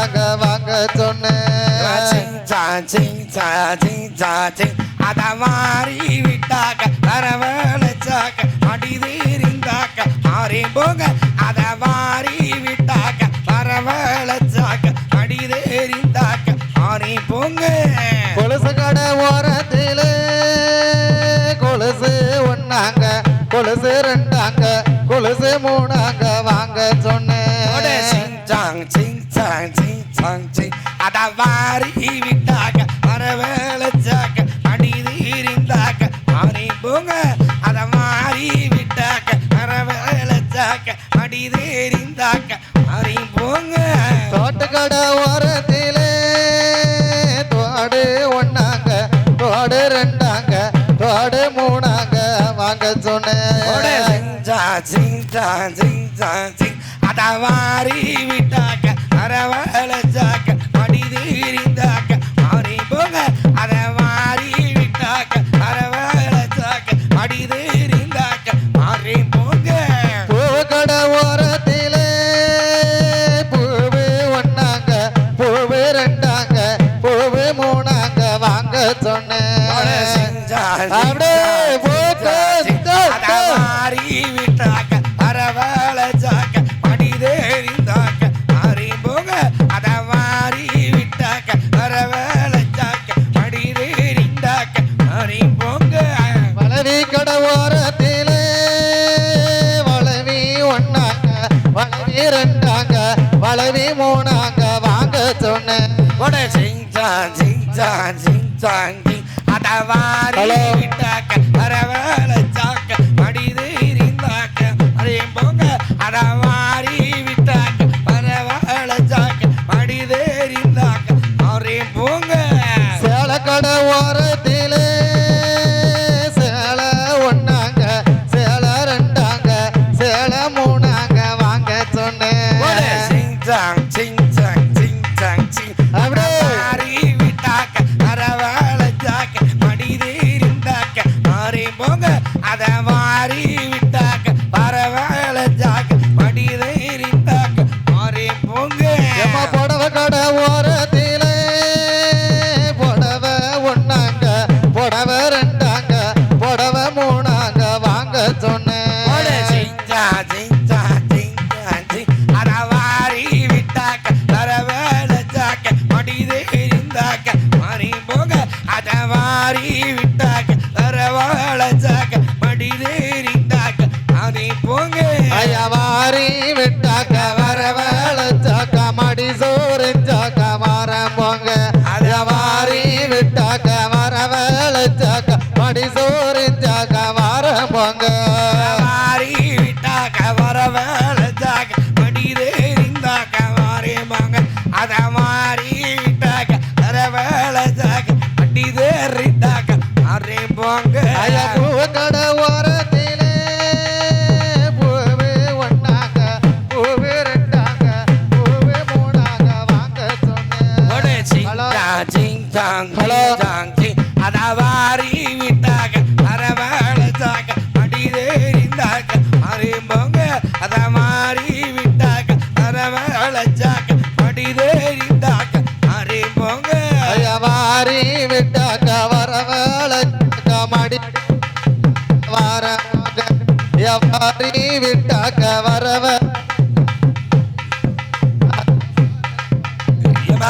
வாங்க சொன்னேன் அத மாறி விட்டாக்க வரவழைச்சாக்க அடிதீரிந்தாக்க மாறி போங்க அத மாறி விட்டாக்க வரவழைச்சாக்க அடிதேரிந்தாக்க மாறி போங்க கொலுசு கடை ஓரத்திலே கொலுசு ஒன்னாங்க கொலுசு ரெண்டாங்க கொலுசு மூணாங்க வாங்க சொன்னேன் அத மாறி விட்டாக்க வரவழைச்சாக்க அடிதீரிந்தாக்க மாறி போங்க அத மாறி விட்டாக்க வரவழைச்சாக்க அடிதேரிந்தாக்க மாறி போங்க தோட்டுக்கடை ஓரத்திலே தோடு ஒன்னாங்க தோடு ரெண்டாங்க தோடு மூணாங்க வாங்க சொன்னேன் அத மாறி விட்டாக்க வரவழைச்சாக்க அடிதீரிந்தாக்க மாறி போங்க அத மாறி விட்டாக்க வரவழைச்சாக்க அடிதீரிந்தாக்க மாறி போங்க பூக்கடை ஓரத்திலே பூவு ஒன்னாங்க பூவு ரெண்டாங்க பூவு மூணாங்க வாங்க சொன்னேன் அப்படியே அத மாறி விட்டாக்க வரவழைச்சாக்க அடிதீரிந்தாக்க மாறி போங்க அத மாறி விட்டாக்க வரவழைச்சாக்க அடிதீரிந்தாக்க மாறி போங்க வளவி கடை ஓரத்திலே வளவி ஒன்னாங்க வளவி ரெண்டாங்க வளவி மூணாங்க வாங்க சொன்னேன் அத மாறி விட்டாக்க வரவழைச்சாக்க அடிதீரிந்தாக்க மாறி போங்க அத மாறி விட்டாக்க வரவழைச்சாக்க அடிதீரிந்தாக்க மாறி போங்க சேலக்கடை ஓரத்திலே சேலை ஒன்னாங்க சேலை ரெண்டாங்க சேலை மூணாங்க வாங்க சொன்னேன் அப்படியே மாறி விட்டாக்க வரவழைச்சாக்க அடிதீரிந்தாக்க மாறி போங்க அத மாறி விட்டாக்க வரவழைச்சாக்க அடிதீரிந்தாக்க மாறி போங்க எம்மா புடவை கடை ஓரத்திலே புடவை ஒன்னாங்க புடவை ரெண்டாங்க புடவை மூணாங்க வாங்க சொன்னேன் அத மாறி விட்டாக்க வரவழைச்சாக்க அடிதீரிந்தாக்க மாறி போங்க அத மாறி விட்டாக்க வரவழைச்சாக்க அடிதீரிந்தாக்க மாறி போங்க ஐயவாரி விட்டாக்க வரவழைச்சாக்க மடி சோறிஞ்சாக்க மாறம் போங்க ஐயவாரி விட்டாக்க வரவழைச்சாக்க மடி சோறிஞ்சாக்க மாறம் போங்க மாறி விட்டாக்க வரவழைச்சாக்க அடிதீரிந்தாக்க மாறி போங்க அத மாறி விட்டாக்க வரவழைச்சாக்க அடிதீரிந்தாக்க மாறி போங்க ஐயா பூவு கடை ஓரத்திலே பூவு ஒன்னாங்க பூவு ரெண்டாங்க பூவு மூணாங்க வாங்க சொன்னேன் அத மாறி விட்டாக்க வரவழைச்சாக்க அடிதீரிந்தாக்க மாறி போங்க அத மாறி விட்டாக்க வரவழைச்சாக்க அடிதீரிந்தாக்க மாறி போங்க ஐயவாரி விட்டாக்க வரவழைச்சாக்க மடி வரவாங்க ஐயவாரி விட்டாக்க வரவ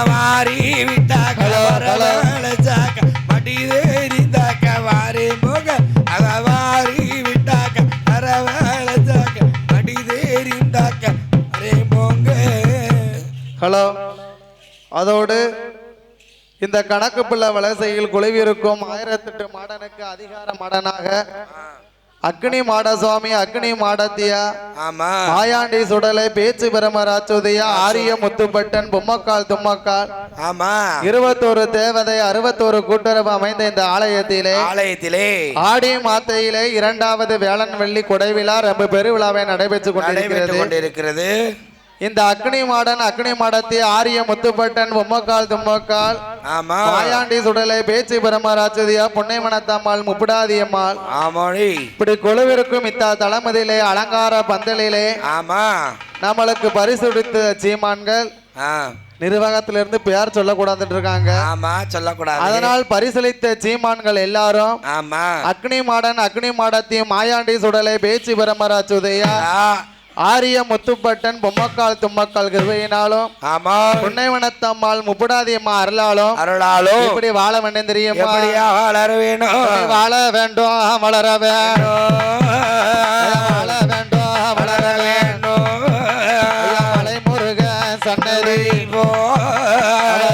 மாறி விட்டாக்க வரவழைச்சாக்க அடிதீரிந்தாக்க மாறி போங்க அத மாறி விட்டாக்க வரவழைச்சாக்க அடிதீரிந்தாக்க மாறி போங்க ஹலோ அதோடு இந்த கணக்கு பிள்ளை வலசையில் குழுவிருக்கும் 1008 மாடனுக்கு அதிகார மாடனாக அக்னி மாட சுவாமி அக்னி மாடத்தியா ஆமா மாயாண்டி சுடலை பேச்சு பிரமராச்சுதியா ஆரிய முத்துப்பட்டன் பொம்மக்கால் தும்மக்கால் ஆமா 21 தேவதை 61 கூட்டுறவு அமைந்த இந்த ஆலயத்திலே ஆடி மாத்தையிலே 2வது வேளன் வெள்ளி கொடைவிழா ரொம்ப பெருவிழாவை நடைபெற்றுக் கொண்டிருக்கிறது. இந்த அக்னி மாடன் அக்னி மாடத்தி ஆரிய முத்துப்பட்டன் பொம்மக்கால் தும்மக்கால் மாயாண்டி சுடலை பேச்சு பிரமராட்சதியா புன்னைமனத்தம்மாள் முப்புடாதியம்மாள் இப்படி குழுவிற்கும் இத்த தளமதியிலே அலங்கார பந்தலிலே நம்மளுக்கு பரிசுடித்த சீமான்கள் நிர்வாகத்திலிருந்து பெயர் சொல்லக்கூடாதுன்னு இருக்காங்க. ஆமா, சொல்லக்கூடாது. அதனால் பரிசளித்த சீமான்கள் எல்லாரும் ஆமா, அக்னி மாடன் அக்னி மாடத்தி மாயாண்டி சுடலை பேச்சு பிரமராச்சுதையா ஆரிய முத்துப்பட்டன் பொம்மக்கால் தும்மக்கால் கிருபையினாலும் ஆமா புன்னைவனத்தம்மாள் முப்புடாதியம்மா அருளாலும் இப்படி வாழ வேண்டும் தெரியுமா? வளர வேணும், வாழ வேண்டும், வளர வேண்டும், வாழ வேண்டும், வளர வேண்டும். மலை முருக சன்னதி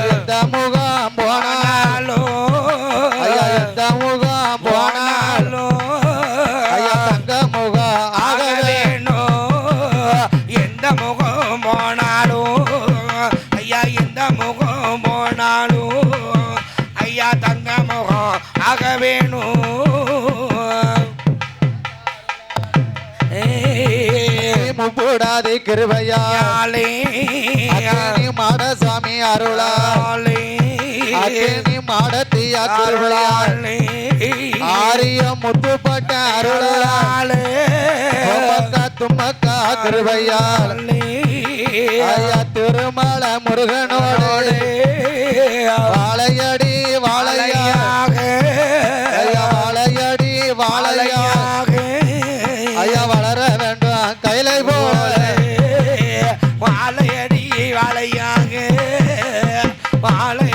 எந்த முகம் போனாலும் ஐயா, எந்த முகம் போனாலும் ஐயா, தங்க முகம் ஆக எந்த முகம் போனாலும் ஐயா, எந்த முகம் போனாலும் ஐயா, தங்க முகம் ஆக வேணும். முப்புடாதி கிருபையாலே மாடசாமி அருளாலே மாடத்தியா கிருபையாலே ஆரிய முத்துப்பட்ட அருளாலே தும்மக்கா கிருபையாலே ஐயா திருமல முருகனோடு வாழையடி வாழையாக ஐயா, வாழையடி வாழையாக ஐயா, வளர வேண்டும் கைலை போல வாழையடி வாழையாக வாழை